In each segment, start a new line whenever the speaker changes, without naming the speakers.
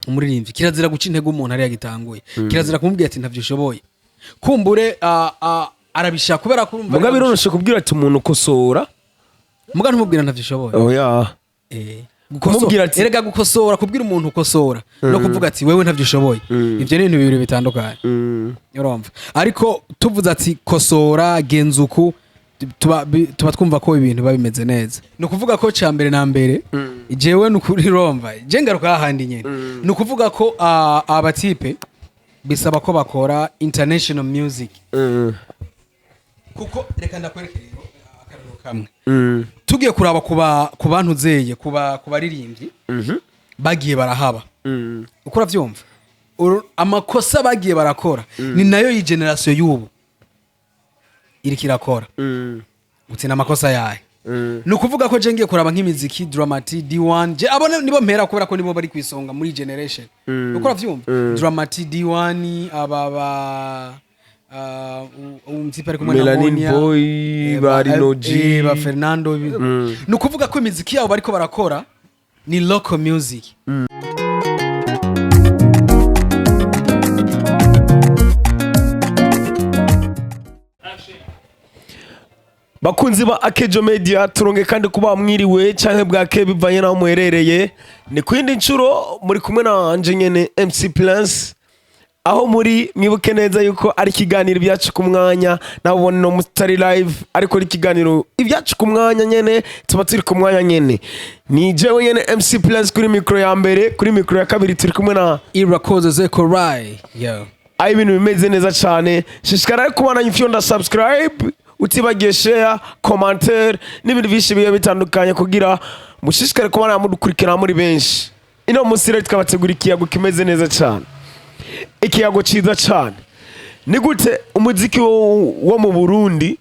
umuririmbyi kirazira guca intege umuntu ari yagitanguye kirazira kumubwira ati ntavyo ushoboye kumbure arabishaka kubera ko urumva
muga biroroshe kubwira ati umuntu kosora
muga ntumubwira ntavyo ushoboye
oya
kumubwira ati erega gukosora kubwira umuntu ukosora no kuvuga ati wewe ntavyo ushoboye ivyo ni ibintu bibiri bitandukanye urumva ariko tuvuze ati kosora genzuku tuba twumva ko ibintu babimeze neza no kuvuga ko ca mbere na mbere jewe nukuri romva je ngaruka hahandi nyene no kuvuga ko abatipe bisaba ko bakora international music kuko reka ndakwerekere akarero kamwe tugiye kuraba ku bantu zeye ku baririmbyi bagiye barahaba uko uravyumva amakosa bagiye barakora ni nayo iyi generation y'ubu iriko irakora utsina amakosa yahe ni ukuvuga ko je ngiye kuraba nk'imiziki Dramati D1 je abo nibo mpera kubera ko nibo bari kwisonga muri generation uko uravyumva Dramati D1 ababa umtipe ari kumwe na
Melanin Boy Barino G
ba Fernando ni ukuvuga ko imiziki yabo bariko barakora ni local music
bakunzi ba Akejo Media turonge kandi kuba mwiriwe canke bwake bivanye naho muherereye ni kwindi ncuro muri kumwe na anje nyene MC Plans aho muri mwibuke neza yuko ari kiganiro byacu ku mwanya nabone no mutari live ariko ari kiganiro ibyacu ku mwanya nyene tuba turi ku mwanya nyene ni jewe nyene MC Plans kuri micro ya mbere kuri micro ya kabiri turi kumwe na
Irakoze Zeko Rai yo
ayi ibintu bimeze neza cyane shishikara kubana nyifyonda subscribe utibagiye share commentaire n'ibindi bishi biye bitandukanye kugira mushishikare kubana mudukurikira muri benshi ino musire tukabategura ikiyago kimeze neza cyane ikiyago ciza cyane ni gute umuziki wo mu Burundi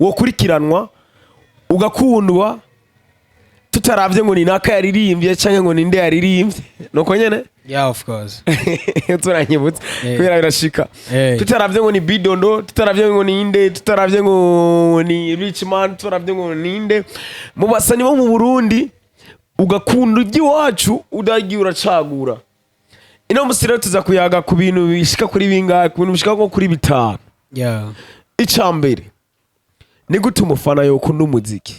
wo kurikiranwa ugakundwa tutaravye ngo ni naka yaririmbye canke ngo ninde yaririmbye nuko nyene
yeah of course
turanyibutse kubera birashika tutaravye ngo ni Bidondo tutaravye ngo ni inde tutaravye ngo ni Richman tutaravye ngo ni inde mu basani bo mu Burundi ugakunda iby'iwacu udagiye uracagura ino musire tuza kuyaga ku bintu bishika kuri bingahe ku bintu bishika ko kuri bitanu icambere ni gute umufana yo kunda umuziki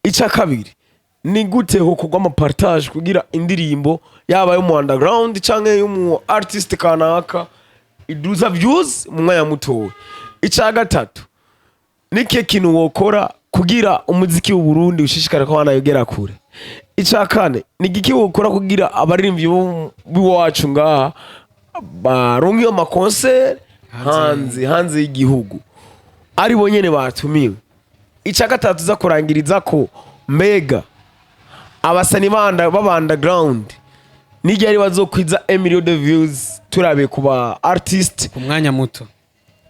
ica kabiri ni gute ho kugwa amapartage kugira indirimbo yaba yo mu underground canke yo mu artist kanaka iduza views mu mwanya muto ica gatatu nike kintu wokora kugira umuziki w'u Burundi ushishikara ko bana yogera kure ica kane ni giki wokora kugira abaririmbyi biwacu ngaha baronke ama concert hanze y'igihugu ari bo nyene batumiwe ica gatatu za kurangiriza ko mega abasani baba underground nijye ari bazokwiza 1 million de views turabe kuba artist
ku mwanya muto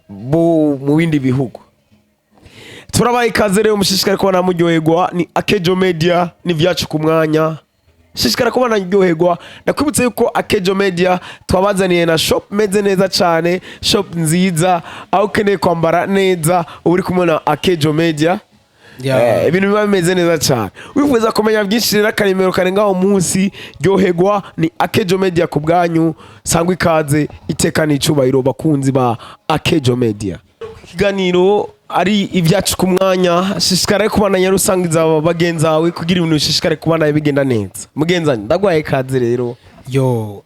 mu bindi bihugu turabaye ikaze rero mushishikare kubana muryoherwa ni Akejo Media ni vyacu ku mwanya shishikara kubana muryoherwa nakwibutse yuko Akejo Media twabazaniye na shop meze neza cyane shop nziza aho ukeneye kwambara neza uri kumwe na Akejo Media ibintu biba bimeze neza cyane wifuza kumenya byinshi rero akarimero karengaho munsi ryoherwa ni Akejo Media ku bwanyu sangwa ikaze itekana icubahiro bakunzi ba Akejo Media ikiganiro ari ibyacu ku mwanya shishikara kubana nyarusangiza bagenzawe kugira ibintu shishikare kubana bigenda neza mugenzanye ndagwaye ikaze rero
yo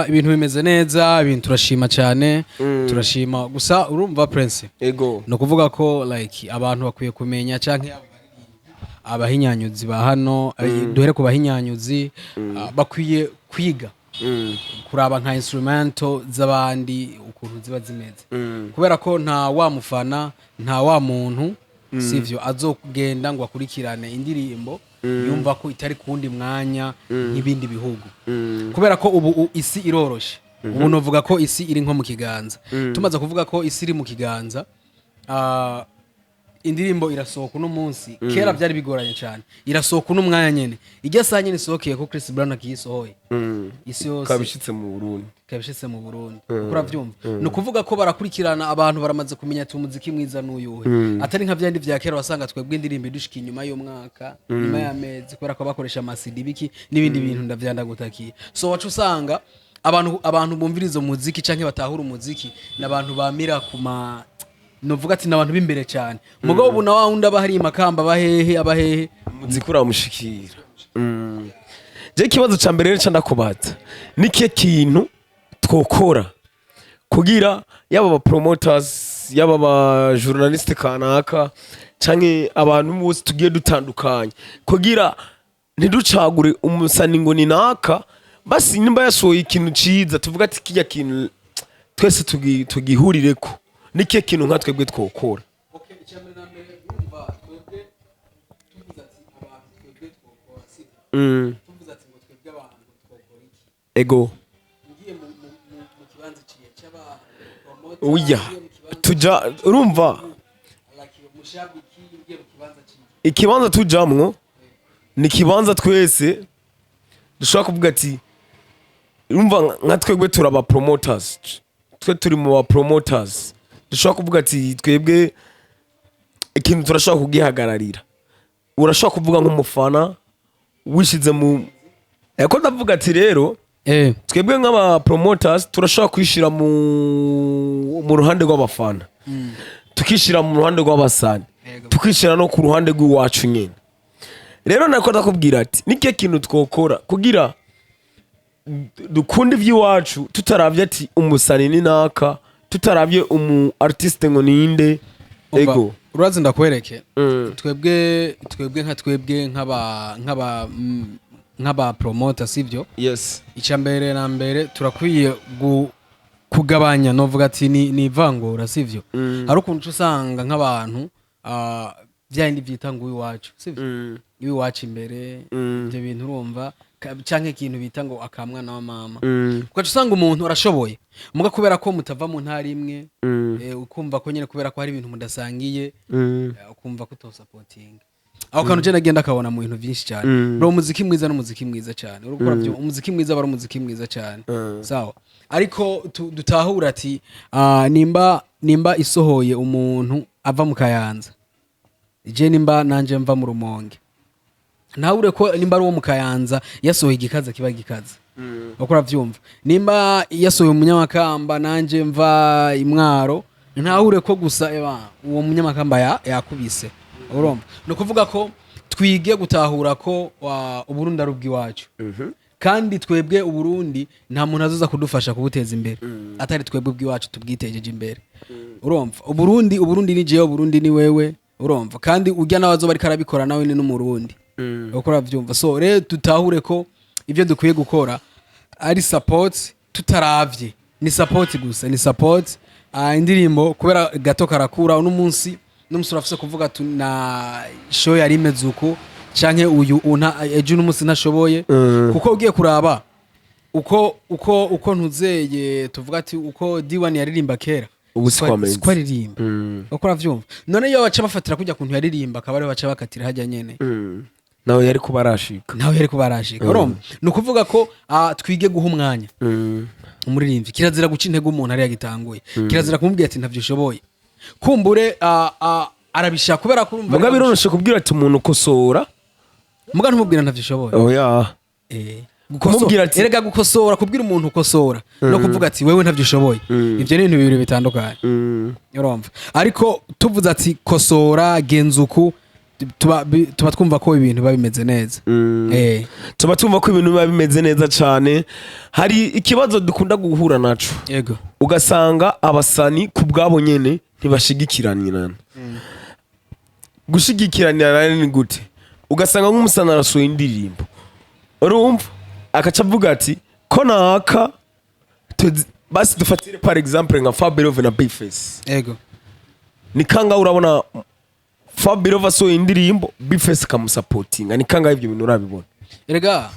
ibintu bimeze neza ibintu turashima cyane turashima gusa urumva Prince
ego
no kuvuga ko like abantu bakwiye kumenya canke abahinyanyuzi ba hano duhere ku bahinyanyuzi bakwiye kwiga kuraba nka instrumento z'abandi ukuntu ziba zimeze kubera ko nta wa mufana nta wa muntu sivyo azogenda ngo akurikirane indirimbo yumva ko itari kundi mwanya nk'ibindi bihugu kubera ko ubu isi iroroshe ubu novuga ko isi iri nko mu kiganza tumaze kuvuga ko isi iri mu kiganza indirimbo irasohoka uno munsi kera byari bigoranye cyane irasohoka uno mwanya nyene ijya saa nyene isohokeye ko Chris Brown akiyisohoye isi yose
kabishitse mu Burundi
uravyumva no kuvuga ko barakurikirana abantu baramaze kumenya ati umuziki mwiza n'uyuhe atari nka byandi vya kera wasanga twebwe indirimbo idushika inyuma y'umwaka nyuma y'amezi kubera ko bakoresha amasidi biki n'ibindi bintu ndavyanda gutakiye so wacu usanga abantu bumviriza umuziki canke batahura umuziki n'abantu bamira kuma novuga ati n'abantu b'imbere cyane mugabo ubu na wa wundi abahari makamba abahehe
umuziki uramushikira je kibazo ca mbere rero ndakubaza nikiye kintu twokora kugira yaba ba promoters yaba ba journaliste kanaka canke abantu bose tugiye dutandukanye kugira ntiducagure umusani ngo ni naka basi nimba yasohoye ikintu ciza tuvuga ati kijya kintu twese tugihurireko nikiye kintu nka twebwe twokora ego uya tuja urumva ikibanza tujamwo ni kibanza twese dushobora kuvuga ati urumva nka twebwe turaba promoters twe turi mu ba promoters dushobora kuvuga ati twebwe ikintu turashobora kugihagararira urashobora kuvuga nk'umufana wishize mu yako ndavuga ati rero twebwe nk'aba promoters turashobora kwishira mu ruhande rw'abafana tukishira mu ruhande rw'abasani tukishira no ku ruhande rw'iwacu nyine rero nako ndakubwira ati nikiye kintu twokora kugira dukunda iby'iwacu tutaravye ati umusani ni naka tutaravye umu artiste ngo ninde ego
urazi ndakwereke twebwe nk'aba promoter sivyo
yes
icya mbere na mbere turakwiye kugabanya novuga ati ni ivangura sivyo hari ukuntu usanga nk'abantu byandi byita ngo iwacu sivyo iwacu imbere ibyo bintu urumva canke ikintu bita ngo akamwana wa mama ugaca usanga umuntu arashoboye muga kubera ko mutava mu ntara imwe ukumva ko nyene kubera ko hari ibintu mudasangiye ukumva ko supporting aho kantu je nagenda akabona mu bintu byinshi cyane bro umuziki mwiza n'umuziki mwiza cyane urukora byo umuziki mwiza bari umuziki mwiza cyane sawa ariko dutahura ati nimba isohoye umuntu ava mu Kayanza je nimba nanje mva mu Rumonge nahure ko nimba ari uwo mu Kayanza yasohoye igikaza kiba gikaza bakora vyumva nimba yasohoye umunyamakamba nanje mva imwaro nahure ko gusa uwo munyamakamba yakubise urumva no kuvuga ko twige gutahura ko Uburundi ari ubw'iwacu kandi twebwe Uburundi nta muntu azoza kudufasha kubuteza imbere atari twebwe ubw'iwacu tubwitejeje imbere urumva Uburundi ni jewe Uburundi ni wewe urumva kandi ujya nabazo bari karabikora nawe ni n'umurundi ukora vyumva so rero tutahure ko ivyo dukwiye gukora ari support tutaravye ni support gusa ni support indirimbo kubera gato karakura uno munsi n'umusura kuvuga na show yari imeze uko canke uyu ejo n'umunsi ntashoboye kuko ugiye kuraba uko ntuzeye tuvuga ati uko D1 yaririmba kera twaririmba ukora vyumva none iyo baca bafatira kujya kuntu yaririmba akabare baca bakatira hajya nyene
nawe yari kubarashika
urumva no kuvuga ko twige guha umwanya umuririmbyi kirazira guca intege umuntu ari yagitanguye kirazira kumubwira ati ntavyo ushoboye kumbure arabishaka kubera ko urumva
mugabe ronoshe kubwira ati umuntu ukosora
muga ntumubwira ntavyo ushoboye
oya
kumubwira ati erega gukosora kubwira umuntu ukosora no kuvuga ati wewe ntavyo ushoboye ivyo ni ibintu bibiri bitandukanye urumva ariko tuvuze ati kosora genzuku tuba twumva ko ibintu biba bimeze neza
tuba twumva ko ibintu biba bimeze neza cyane hari ikibazo dukunda guhura naco
yego
ugasanga abasani ku bwabo nyene ntibashigikiranirana gushigikiranirana ni gute ugasanga nk'umusana arasohoye indirimbo urumva akaca avuga ati ko naka basi dufatire par exemple nka Fabelove na Bface
yego
ni kanga urabona Fabelove asohoye indirimbo Bface kamusupportinga ni kanga ivyo bintu urabibona
erega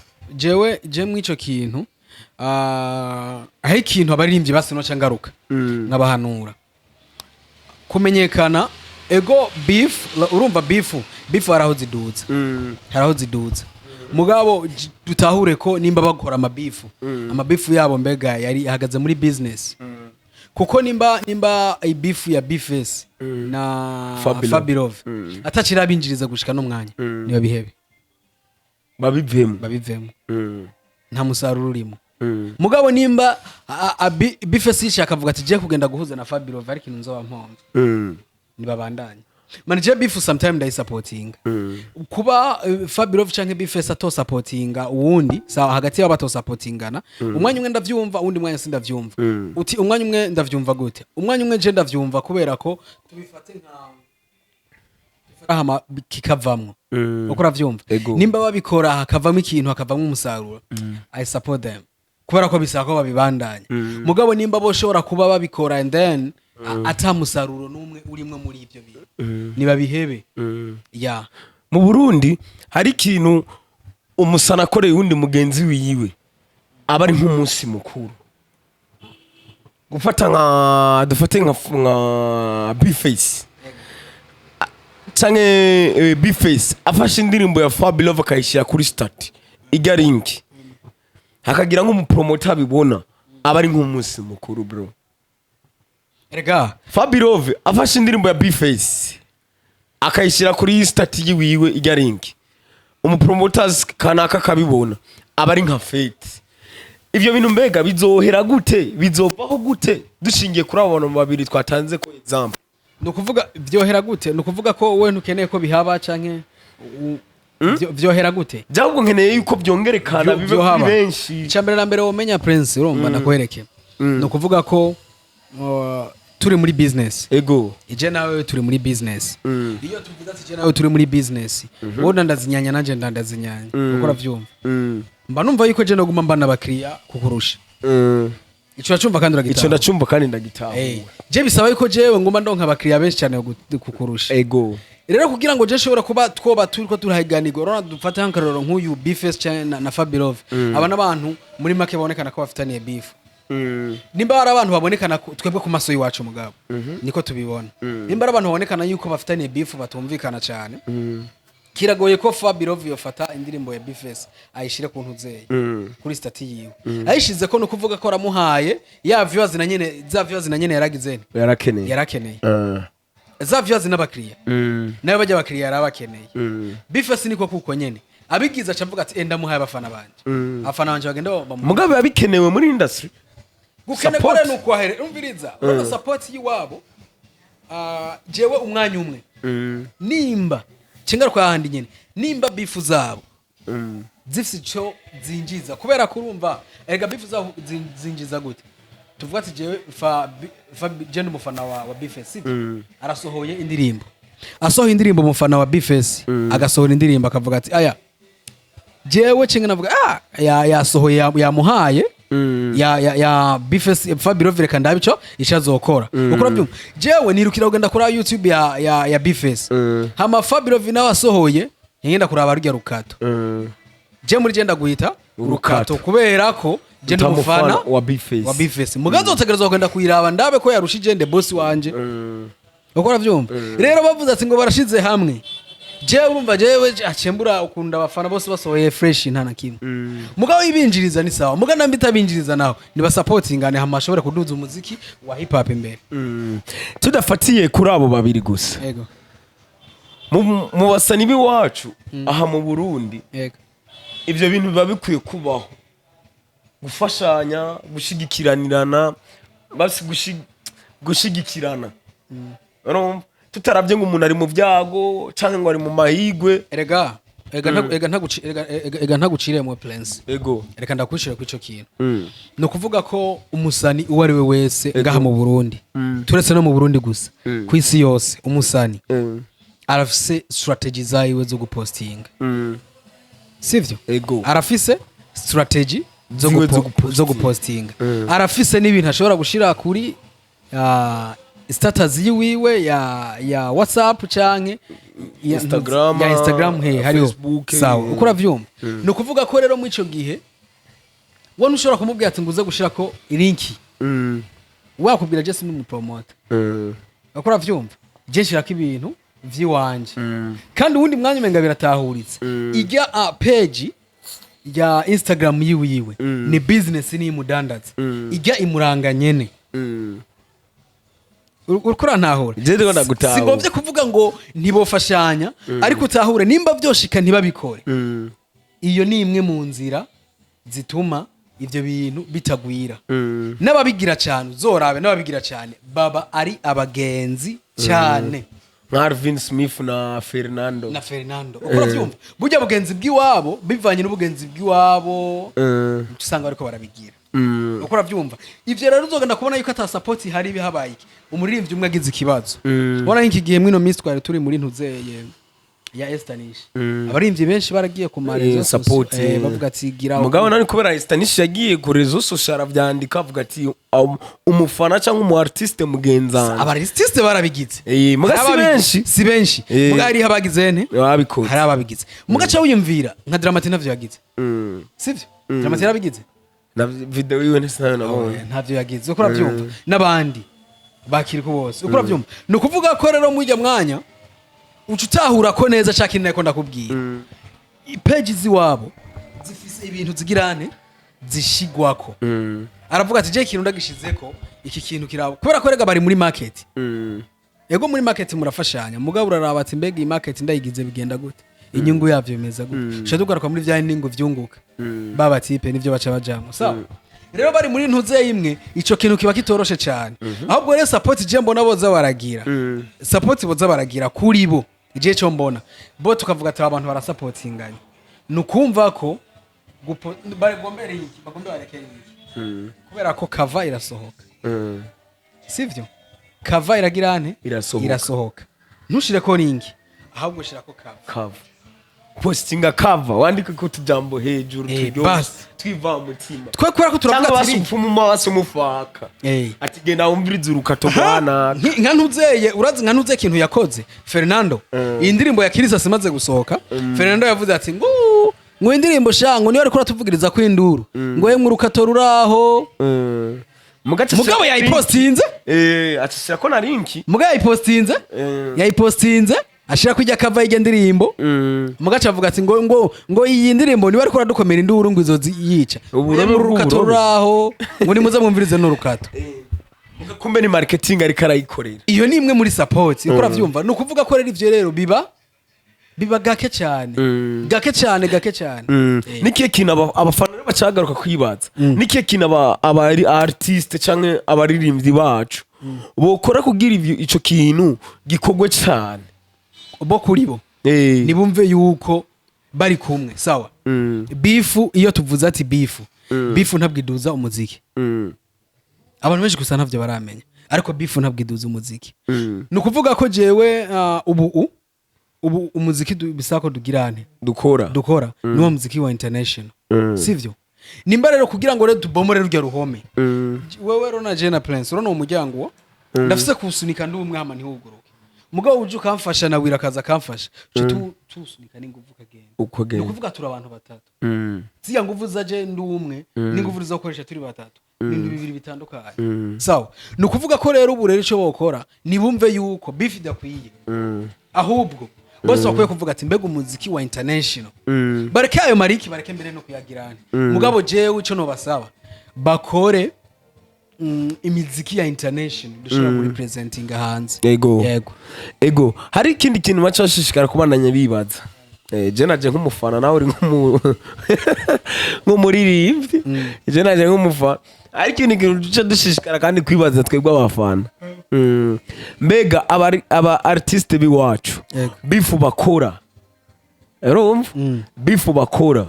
je mwico kintu aho ikintu abaririmbyi basi no cangaruka nkabahanura kumenyekana ego beef urumva beef haraho ziduza haraho ziduza mugabo dutahure ko nimba bakora amabifu yabo mbega yari ahagaze muri business kuko nimba beef ya Bface na Fabirov atacira binjiriza gushika no mwanya niba bihebe babivemo nta musaruro urimo mugabo nimba Bface yishaka avuga ati je kugenda guhuza na Fabirov ariko inzu nzoba mpombe nibabandanye manje beef sometimes ndai supporting kuba Fabirov canke Bface ato supporting uwundi sawa hagati yabo bato supportingana umwanya umwe ndavyumva uwundi mwanya sindavyumva uti umwanya umwe ndavyumva gute umwanya umwe je ndavyumva kubera ko tubifate nka kikavamwo uko uravyumva nimba babikora hakavamo ikintu hakavamo umusaruro I support them kubera ko bisaba ko babibandanya mugabo nimba boshobora kuba babikora and then ata musaruro numwe urimwe muri ivyo bintu niba bihebe ya
mu Burundi hari ikintu umusana akoreye undi mugenzi wiwe aba ari nk'umunsi mukuru gufata nka dufate nka Bface canke Bface afashe indirimbo ya Fabirov akayishira kuri stat igarinki hakagira nk'umupromoter abibona aba ari nk'umunsi mukuru bro.
Erega
Fabirov afashe indirimbo ya Bface akayishira kuri stat yiwe igarinki umupromoters kanaka kabibona aba ari nka fate. Ivyo bintu mbega bizohera gute bizovaho gute dushingiye kuri abo bantu babiri twatanze ko example
nukuvuga vyohera gute nukuvuga ko we ntukeneye ko bihaba canke vyohera gute
byabwo nkeneye yuko byongerekana bibe benshi
cyambere na mbere womenya Prince urumva nakwereke nukuvuga ko turi muri business
ego
ije nawe turi muri business iyo tuvuga ati je nawe turi muri business wowe ndazinyanya nanje ndandazinyanya ukora vyumva mba numva yuko je no guma mbana abakiriya kukurusha ico nacumva kandi uragitaho
ico ndacumva kandi ndagitaho
je bisaba yuko jewe nguma ndonka abakiriya benshi cyane kukurusha
ego
rero kugira ngo je shobora kuba twoba turiko turahiganirwa rona dufata hankaroro nk'uyu Bface na Fabirov aba n'abantu muri make babonekana ko bafitaniye beef nimba ari abantu babonekana twebwe ku maso yiwacu mugabo niko tubibona nimba ari abantu babonekana yuko bafitaniye beef batumvikana cyane kiragoye ko Fabirov yofata indirimbo ya Bface ayishire ku ntuzeye kuri stati yiwe ayishize ko no kuvuga ko ramuhaye ya viewers na nyene za viewers na nyene yarakeneye za viewers n'abakiriya nayo bajya abakiriya yarabakeneye Bface niko kuko nyene abigiza acavuga ati enda muhaye abafana banje abafana banje bagenda
mugabe yabikenewe muri industry
gukene kore nuko ahere umviriza bana support yiwabo jewe umwanya umwe nimba cingara kwa handi nyene nimba bifu zabo zifise cyo zinjiza kubera kurumva erega bifu zabo zinjiza gute tuvuga ati jewe jene mufana wa Bface arasohoye indirimbo asohoye indirimbo mufana wa Bface agasohora indirimbo akavuga ati aya jewe cinga navuga yasohoye yamuhaye ya Bface Fabirov reka ndabico ishazokora ukora byumva jewe nirukira ugenda kuri YouTube ya Bface hama Fabirov nawe asohoye ngenda kuraba rujya rukato je muri genda guhita rukato kubera ko je ndumufana
wa Bface
mugazo utegerezwa kugenda kuyiraba ndabe ko yarushije nde boss wanje ukora byumva rero bavuze ati ngo barashize hamwe jewe urumva jewe acembura ukunda abafana bose basohoye fresh ntana kimwe mugabo ibinjiriza ni sawa mugana mbita binjiriza naho ni ba supportingane hamashobora kuduza umuziki wa hip hop imbere
tudafatiye kuri abo babiri gusa
yego
mu basani biwacu aha mu Burundi
yego
ivyo bintu biba bikwiye kubaho gufashanya gushigikiranirana basi gushigikirana tutaravye ngo umuntu ari mu vyago canke ngo ari mu mahigwe
erega ntagucire mu Prince
ego
reka ndakwishira ku ico kintu no kuvuga ko umusani uwo ari we wese ngaha mu Burundi turetse no mu Burundi gusa ku isi yose umusani arafise strategy zayiwe zo gupostinga sivyo
ego
arafise strategy zo gupostinga arafise n'ibintu ashobora gushira kuri status yiwe ya WhatsApp canke ya Instagram hariho sawa ukora vyumva no kuvuga ko rero mu ico gihe wone ushobora kumubwira ati nguze gushira ko linki wakubwira je sinu promoter ukora vyumva je nshirako ibintu vy'iwanje kandi uwundi mwanya umenga biratahuritse ijya page ya Instagram yiwe ni business ni imudandaza ijya imuranga nyene urukora ntahura sigovye kuvuga ngo ntibofashanya ariko utahure nimba vyoshika ntibabikore iyo ni imwe mu nzira zituma ivyo bintu bitagwira n'ababigira cyane uzorabe n'ababigira cyane baba ari abagenzi cyane
Marvin Smith na Fernando
ukora byumva burya bugenzi bw'iwabo bivanye n'ubugenzi bw'iwabo usanga ariko barabigira ukora byumva ivyo rero uzogenda kubona yuko ata support hari bihabaye umuririmbyi umwe agize ikibazo ubona iki gihe mwino minsi twari turi muri ntuzeye ya Estanish abarimvyi benshi baragiye ku marezo
support
bavuga ati gira
mugabo nani kubera Estanish yagiye ku rezo social vyandika avuga ati umufana cyangwa umu artiste mugenzana
aba artiste barabigize
muga
si benshi muga hari habagize ne
babikoze
hari ababigize muga cha wiyumvira nka Dramati navyo yagize sivyo Dramati yabigize
na video yiwe ntisanayo nabonye
ntavyo yagize ukora byumva nabandi bakiri ko bose ukora byumva no kuvuga ko rero mujya mwanya ucutahura ko neza caki nako ndakubwiye page ziwabo zifise ibintu zigirane zishigwako aravuga ati je kintu ndagishizeko iki kintu kirabo kubera ko rega bari muri market yego muri market murafashanya mugabo uraraba ati mbega iyi market ndayigize bigenda gute inyungu yavyo bimeza gute shadugaruka muri vya ningo vyunguka baba tipe nivyo baca bajamo sawa rero bari muri ntuze imwe ico kintu kiba kitoroshe cyane ahubwo rero support je mbona boza baragira support boza baragira kuri bo je cyo mbona bo tukavuga ati abantu barasupportinganya nukumva ko bagombere iki bagombe barekeye iki kubera ko kava irasohoka sivyo kava iragirane irasohoka ntushire ko ringi ahubwo shira ko
kava postinga cover wandike ko tujambo hejuru twiva mutima
twe kwera ko turavuga
ati mfumu maso mufaka ati genda umviriza urukato bwana
nka ntuzeye urazi nka ntuze kintu yakoze Fernando iyi ndirimbo ya Kirisa simaze gusohoka Fernando yavuze ati ngo indirimbo shango niyo ariko ratuvugiriza ko induru ngo ye mu rukato ruraho mugabo yayipostinze
atishira ko na linki
mugabo yayipostinze ashira kujya kava ije ndirimbo mugaca avuga ati ngo iyi ndirimbo niwe ariko radukomera induru ngo izo yica mu rukato ruraho ngo nimuze mwumvirize no rukato
kumbe ni marketing ariko arayikorera
iyo ni imwe muri support ukora vyumva no kuvuga ko rero ivyo rero biba gake cyane gake cyane
nikiye kintu abafana bacagaruka kwibaza nikiye kintu abari artiste canke abaririmbyi bacu bokora kugira ico kintu gikogwe cyane
bo kuri bo nibumve yuko bari kumwe sawa bifu iyo tuvuze ati bifu ntabwo iduza umuziki abantu benshi gusa ntavyo baramenya ariko bifu ntabwo iduza umuziki no kuvuga ko jewe ubu umuziki bisako dugirane dukora niwo muziki wa international sivyo nimba rero kugira ngo rero tubomore rujya ruhome wewe rona Jena Prince rona umuryango ndafise kusunika ndi umwe hama ntihuguruke mugabo uje ukamfasha na wirakaza kamfasha tusunika n'inguvu kagenda no kuvuga turi abantu batatu ziya nguvu zaje ndi umwe n'inguvu zizokoresha turi batatu ibintu bibiri bitandukanye sawa no kuvuga ko rero ubu rero ico bokora nibumve yuko beef idakwiye ahubwo bose bakwiye kuvuga ati mbega umuziki wa international bareke ayo mariki bareke mbere no kuyagirana mugabo jewe ico no basaba bakore imiziki ya international dushobora kuri presenting hanze
ego hari ikindi kintu macashishikara kubandanya bibaza je naje nk'umufana nawe uri nk'umuririmbyi je naje nk'umufana hari ikindi kintu duce dushishikara kandi kwibaza twebwe abafana mbega aba artiste biwacu bifu bakora urumva bifu bakora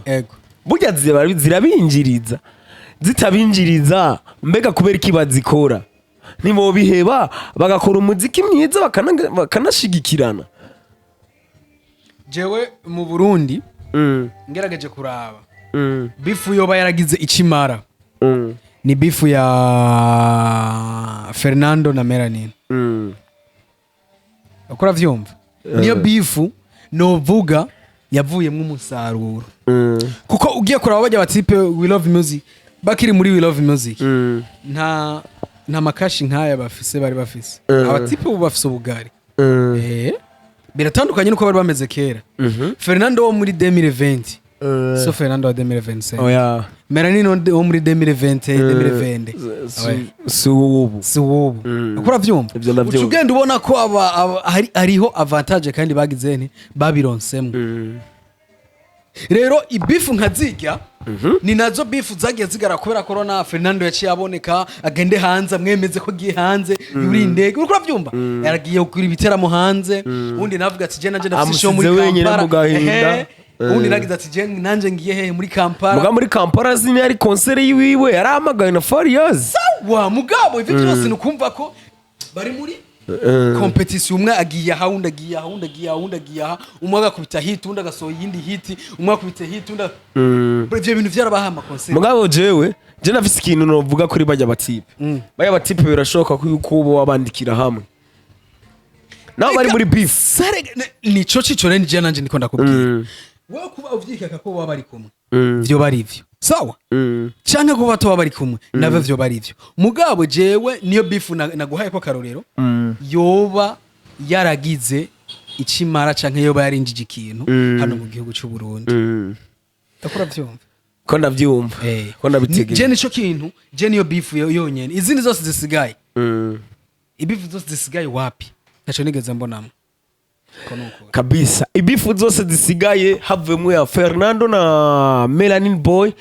burya zirabinjiriza zitabinjiriza mbega kubera iki bazikora nibo biheba bagakora umuziki mwiza bakanashigikirana
jewe mu Burundi ngerageje kuraba bifu yoba yaragize ikimara ni bifu ya Fernando na Melanin ukora vyumva niyo bifu novuga yavuyemwe umusaruro kuko ugiye kuraba bajya batipe we love music bakiri muri we love music nta makashi nkaya bafise bari bafise abatipe ubu bafise ubugari biratandukanye nuko bari bameze kera. Fernando wo muri 2020 so Fernando wa 2025
oya
Melanino wo muri 2020
si ubu
ukora vyumva ucugenda ubona ko hariho avantage kandi bagize nti babironsemo. Rero ibifu nkazirya ni nazo bifu zagiye zigara kubera corona. Fernando yaciye aboneka agende hanze mwemeze ko giye hanze yuri indege uriko uravyumva yaragiye kugura ibiteramo hanze undi navuga ati je nanje ndafise show muri Kampala undi nagize ati je nanje ngiye hehe muri Kampala
muri Kampala zini ari concert yiwiwe yaramagaye na 4 years
wa mugabo ivyo byose nukumva ko bari muri competition. Umwe agiye aha undi agiye aha undi agiye aha undi agiye aha umwe agakubita hit undi agasohoye yindi hit umwe akubita hit undi ivyo bintu vyarabaha ama concert.
Mugabo je nafise ikintu novuga kuri bajya batipe birashoboka ko yuko bo wabandikira hamwe naho bari muri beef
nico cico rene je nanje ndiko ndakubwira wowe kuba uvyikaka ko baba bari kumwe vyo bari ivyo sawa canke ko bato bari kumwe navyo vyo bari ivyo mugabo jewe niyo beef naguhaye ko karorero yoba yaragize icimara canke yoba yarinjije ikintu hano mu gihugu cy'u Burundi takora vyumva
ko ndavyumva ko ndabitegeye
je nico kintu je niyo beef yonyene izindi zose zisigaye ibifu zose zisigaye wapi naco nigeze mbonamo
kabisa. Ibifu zose zisigaye havemwe ya Fernando na Melanin Boy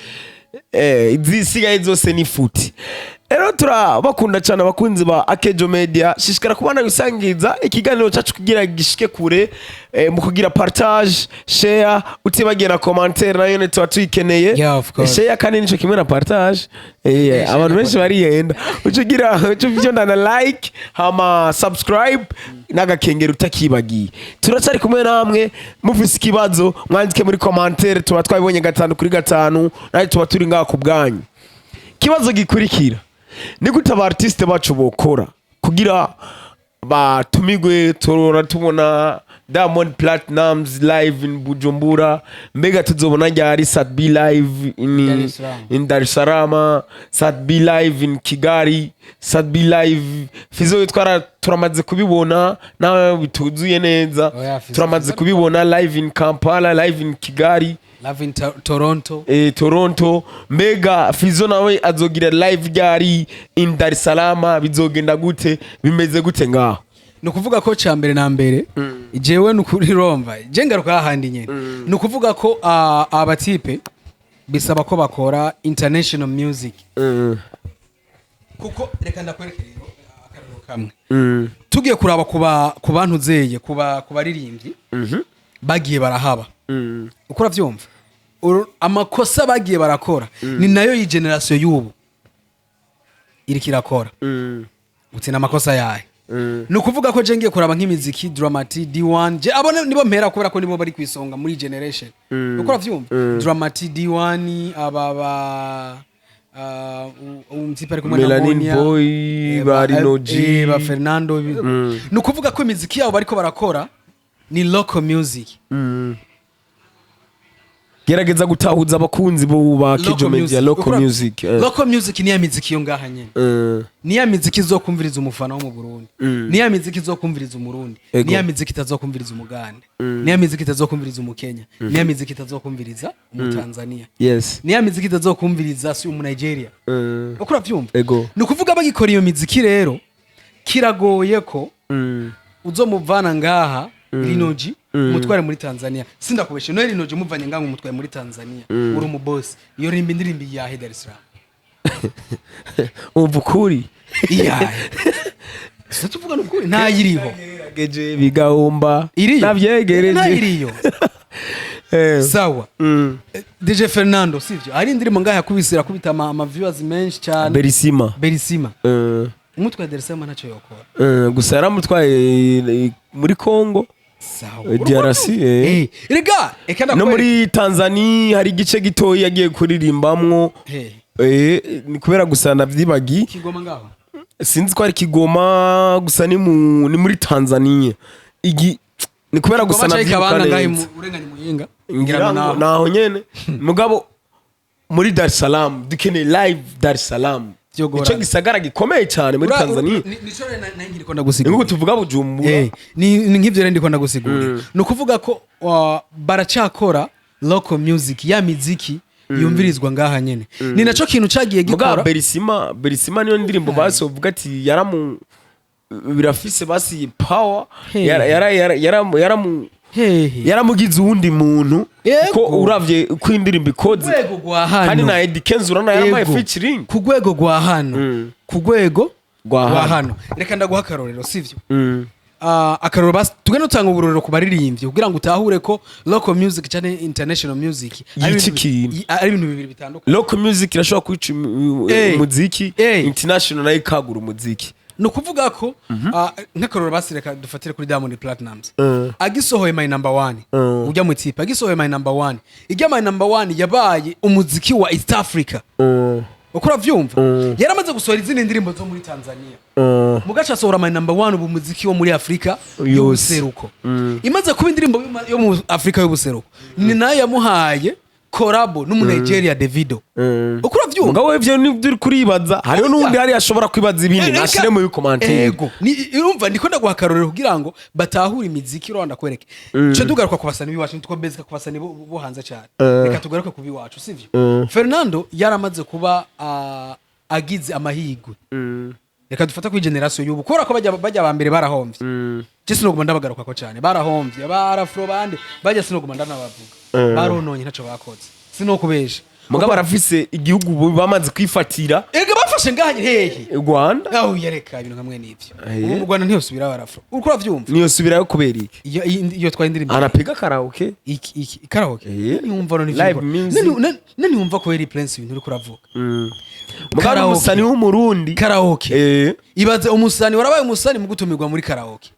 zisigaye zose ni futi. Rero turabakunda cyane abakunzi ba Akejo Media, shishikara kubana gusangiza ikiganiro cyacu kugira gishike kure mu kugira partage, share, utibagiye na commentaire nayo ne tuyikeneye. Share kandi nico kimwe na partage. Abantu benshi bariyenda. Ucugira ucuvyo na like, hama subscribe n'agakengera utakibagiye. Turacari kumwe namwe mufise ikibazo mwandike muri commentaire tuba twabibonye 5 kuri 5 nayo tuba turi ngaha ku bwanyu. Kibazo gikurikira ni gute aba artiste bacu bokora kugira batumigwe tubona Diamond Platnumz live in Bujumbura, mbega tuzobona ryari Sat B live in Dar es Salaam, Sat B live in Kigali, Sat B live Fizo turamaze kubibona nawe bituzuye neza turamaze kubibona live in Kampala, live in Kigali,
live in Toronto.
Toronto. Mbega Fizo nawe azogira live ryari in Dar es Salaam, bizogenda gute bimeze gute ngaho?
Nukuvuga ko cyambere na mbere jewe nukuri romva je ngaruka hahandi nyene nukuvuga ko abatipe bisaba ko bakora international music kuko reka ndakwerekera akarero kamwe tugiye kuraba ku bantu zeye kubaririmbyi bagiye barahaba ukora vyumva amakosa bagiye barakora ni nayo yi generation y'ubu iri kirakora utina amakosa yaye nukuvuga ko je ngiye kuraba nk'imiziki Dramati D1 je abone nibo mpera kubera ko nibo bari kwisonga muri generation ukora vyumva Dramati D1 ababa umtipe ari kumwe na
Melanin Boy barinoji
ba Fernando nukuvuga ko imiziki yabo bariko barakora ni local music
gerageza gutahuza abakunzi bo ba Akejo Media local music.
Local music ni ya miziki yo ngaha nyene. Ni ya miziki izokumviriza umufana wo mu Burundi. Ni ya miziki izokumviriza umurundi. Ni ya miziki itazokumviriza umugande. Ni ya miziki itazokumviriza umukenya. Ni ya miziki itazokumviriza mu Tanzania.
Yes.
Ni ya miziki itazokumviriza si mu Nigeria. Ukura vyumva? Nukuvuga bagikora iyo miziki rero kiragoye ko uzomuvana ngaha Rinoji mutware muri Tanzania sindakubeshe no Rinoji muvanye nganga umutware muri Tanzania uri mu boss iyo rimbi ndirimbi ya Dar es Salaam
ubukuri
iya so tuvuga n'ukuri nta yiriho
geje bigahomba
navyegereje nta yiriyo sawa DJ Fernando sivyo ari ndirimo ngaha yakubisira kubita ama viewers menshi cyane Berisima umutwe wa Dar es Salaam ntaco yokora
gusa yaramutwaye muri Congo DRC
rega
no muri Tanzania hari igice gitoyi yagiye kuririmbamwo ni kubera gusa navyibagi
Kigoma ngaho
sinzi ko ari Kigoma gusa ni muri Tanzania ni kubera gusa
navyibanga urenganye muyinga
ngira naho nyene mugabo muri Dar es Salaam dukeneye live Dar es Salaam ico gisagara gikomeye cyane muri Tanzania
nico nangiriko ndagusigura
ngo tuvuga Bujumbura
ni nk'ivyo rero ndiko ndagusigura no kuvuga ko baracakora local music ya miziki yumvirizwa ngaha nyene ni naco kintu cagiye gikora
Berisima niyo ndirimbo basi uvuga ati yaramu birafise basi power yaramugize uwundi muntu ko uravye ko indirimbo ikoze kandi na Eddy Kenzo urana yaramaye featuring
ku rwego rwa hano ku rwego rwa hano reka ndaguha akarorero sivyo akarorero basi tugende utanga uburorero ku baririmbyi kugira ngo utahure ko local music cyane international music ari ibintu bibiri bitandukanye.
Local music irashobora kwica umuziki, international nayo ikagura umuziki.
No kuvuga ko nk'akarorero basi reka dufatire kuri Diamond Platnumz agisohoye My Number 1 ujya mu tipe agisohoye My Number 1 ijya My Number 1 yabaye umuziki wa East Africa ukora vyumva yaramaze gusohora izindi ndirimbo zo muri Tanzania mugaca asohora My Number 1 ubu muziki wo muri Afrika y'ubuseruko imaze kuba indirimbo yo mu Afrika y'ubuseruko ni nayo yamuhaye korabo n'umunigeria Davido ukura vyumva
ngaho ivyo ni kuribaza hariho n'undi hari ashobora kwibaza ibindi nashire mu commentaire
yego urumva ndiko ndaguhakarorera kugira ngo batahura imiziki Rwanda kwereke cyo dugaruka ku basani biwacu nitwo bezeka ku basani bo hanze cyane reka tugaruke ku biwacu sivyo Fernando yaramaze kuba agize amahigwe reka dufata ku generation y'ubu kora ko bajya bambere barahomvye Jesse no gumanda bagaruka ko cyane barahomvye barafro bande bajya sinoguma ndanabavuga barononye ntaco bakoze sinokubesha
mugabo barafise igihugu bamaze kwifatira
ega bafashe ngahanye hehe
Rwanda
aho yereka ibintu nkamwe n'ivyo ubu mu Rwanda ntiyo subira barafro ukora vyumva
niyo subirayo kubera iki
iyo twaindirimbo
anapiga karaoke
karaoke numva no
live music
nani umva ko eri Prince ibintu uri kuravuga
mugabo umusani w'umurundi
karaoke ibaze umusani warabaye umusani mu gutumirwa muri karaoke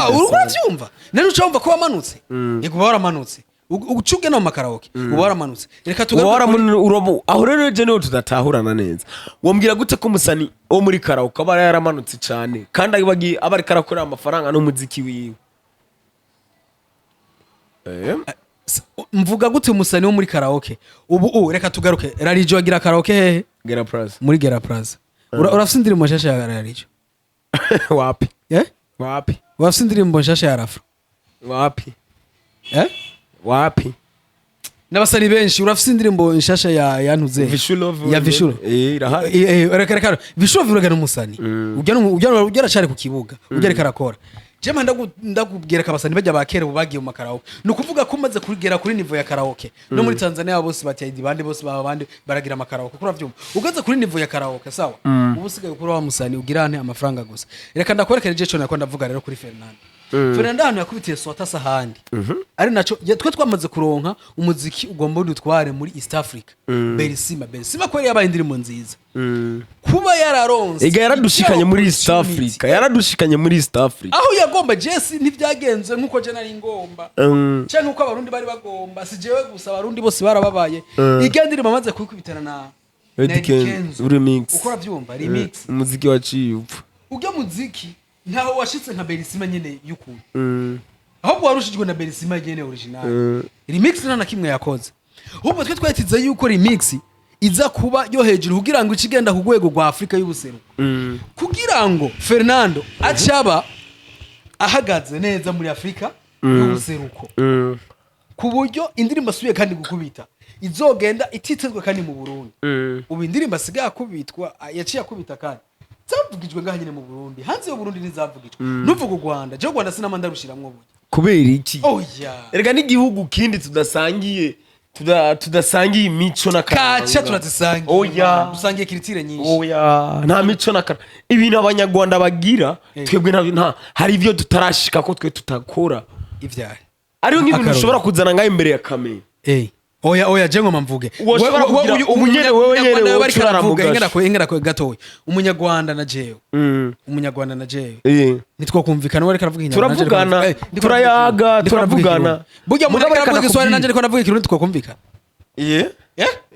urukora vyumva nani ucumva ko wamanutse yego waramanutse ucuge no makaraoke waramanutse reka
tugaruka aho rero je no tudatahurana neza wombwira gute ko umusani wo muri karaoke aba yaramanutse cyane kandi abari karakora amafaranga no muziki wiwe
mvuga gute umusani wo muri karaoke ubu reka tugaruke Rarijo agira karaoke hehe
Gera Plaza
muri Gera Plaza urafite indirimbo nshasha ya Rarijo
wapi
wapi urafite indirimbo nshasha ya Rafro
wapi wapi
n'abasani benshi urafite indirimbo nshasha ya Ntuze ya Vishulo
irahari
reka Vishulo virugana umusani ujya aracari ku kibuga ujya reka arakora jema ndakubwira kabasani bajya bakere bubagiye mu makaraoke no kuvuga ko umaze kurigera kuri niveau ya karaoke no muri Tanzania bose batiyidi bande bose babandi baragira amakaraoke kuri avyumva ugaze kuri niveau ya karaoke sawa ubu sigaye kuri wa musani ugira ante amafaranga gusa reka ndakwerekeje cyo nako ndavuga rero kuri Fernando Fernando hano yakubitiye swata sahandi ari naco twe twamaze kuronka umuziki ugomba udutware muri East Africa Berisima ko yabaye indirimbo nziza kuba yararonse
yaradushikanye muri East Africa
aho yagomba Jesse ntivyagenze nkuko je nari ngomba cyane uko abarundi bari bagomba sijewe gusa abarundi bose barababaye igendirimbo amaze kwikubitana na
Eddy Kenzo remix
ukora vyumva remix
umuziki waciye upfa
ujya muziki ntaho washitse nka Berisima nyene y'ukuri ahubwo warushijwe na Berisima nyene original remix nana kimwe yakoze ahubwo twe twatize yuko remix iza kuba yo hejuru kugira ngo ikigenda ku rwego rwa Afrika y'ubuseruko kugira ngo Fernando acaba ahagaze neza muri Afrika y'ubuseruko ku buryo indirimbo asubiye kandi gukubita izogenda ititezwe kandi mu Burundi ubu indirimbo asigaye akubitwa yaciye akubita kandi zavugijwe ngahanyine mu Burundi hanze yo Burundi nizavugijwe nuvuga u Rwanda je Rwanda sinama ndarushiramwo buryo
kubera iki
oya
erega n'igihugu kindi tudasangiye imico na
kacha turazisangiye
oya
dusangiye kiritire nyinshi
oya nta mico na ibintu abanyarwanda bagira twebwe nta hari ibyo tutarashika ko twe tutakora
ivyari
ariyo nk'ibintu ushobora kuzana ngaho imbere ya kamera
oya je ngoma mvuge
umunyere wewe nyere
bari karavuga ingena ko gatoya umunyarwanda na jewe umunyarwanda na jewe nitwo kumvikana wari karavuga inyarwanda
turavugana turavugana
burya muri karavuga iswari nanje niko navuga ikirundi twakumvikana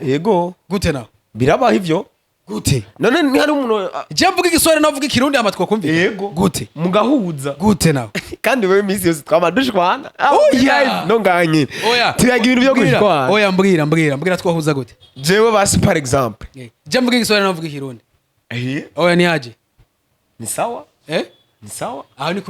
yego
gute nawe
birabaho ivyo
gute
none hari umuntu
je mvuga igiswari navuga ikirundi ama twakumvikana
yego
gute
mugahuza
gute nawe
kandi wewe imisi yose twama dushwana
Oya.
no nganye
Oya.
tuyaga ibintu byo gushwana
Oya mbwira twahuza gute
jewe basi par exemple
je mvuga igiswahili navuga ikirundi oya ni aje
ni sawa
ni
sawa
aho ni